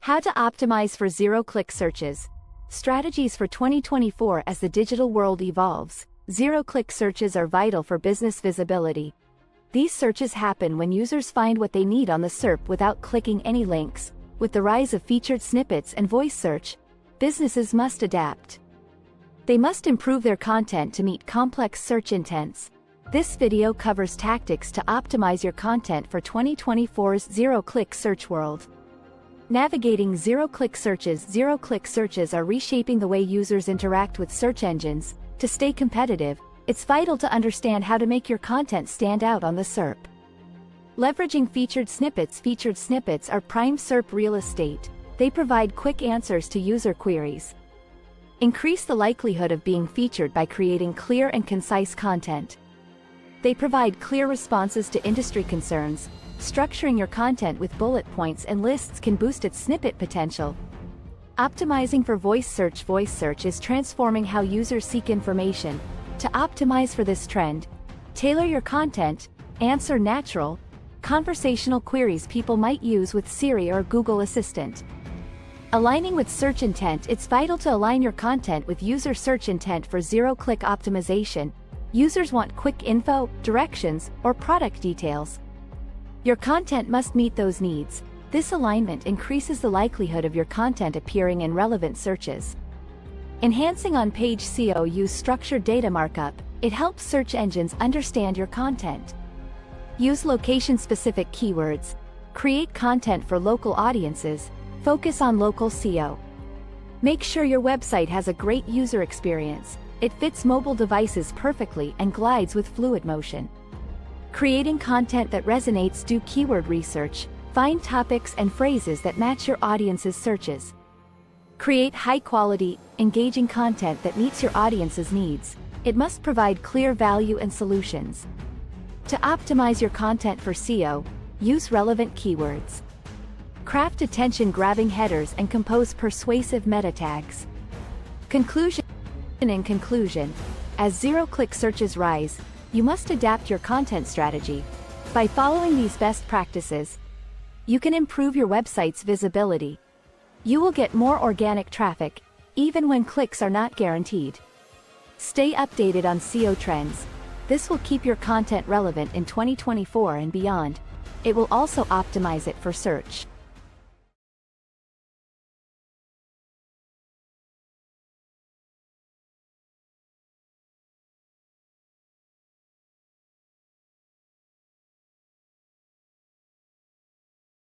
How to optimize for zero-click searches. Strategies for 2024. As the digital world evolves, zero-click searches are vital for business visibility. These searches happen when users find what they need on the SERP without clicking any links. With the rise of featured snippets and voice search, businesses must adapt. They must improve their content to meet complex search intents. This video covers tactics to optimize your content for 2024's zero-click search world. Navigating zero-click searches. Zero-click searches are reshaping the way users interact with search engines. To stay competitive, it's vital to understand how to make your content stand out on the SERP. Leveraging featured snippets. Featured snippets are prime SERP real estate. They provide quick answers to user queries. Increase the likelihood of being featured by creating clear and concise content. They provide clear responses to industry concerns. Structuring your content with bullet points and lists can boost its snippet potential. Optimizing for voice search. Voice search is transforming how users seek information. To optimize for this trend, tailor your content, answer natural, conversational queries people might use with Siri or Google Assistant. Aligning with search intent. It's vital to align your content with user search intent for zero-click optimization. Users want quick info, directions, or product details. Your content must meet those needs. This alignment increases the likelihood of your content appearing in relevant searches. Enhancing on-page SEO. Use structured data markup. It helps search engines understand your content. Use location-specific keywords. Create content for local audiences. Focus on local SEO. Make sure your website has a great user experience. It fits mobile devices perfectly and glides with fluid motion. Creating content that resonates. Do keyword research. Find topics and phrases that match your audience's searches. Create high-quality, engaging content that meets your audience's needs. It must provide clear value and solutions. To optimize your content for SEO, use relevant keywords. Craft attention-grabbing headers and compose persuasive meta tags. Conclusion. In conclusion, as zero-click searches rise, you must adapt your content strategy. By following these best practices, you can improve your website's visibility. You will get more organic traffic, even when clicks are not guaranteed. Stay updated on SEO trends. This will keep your content relevant in 2024 and beyond. It will also optimize it for search.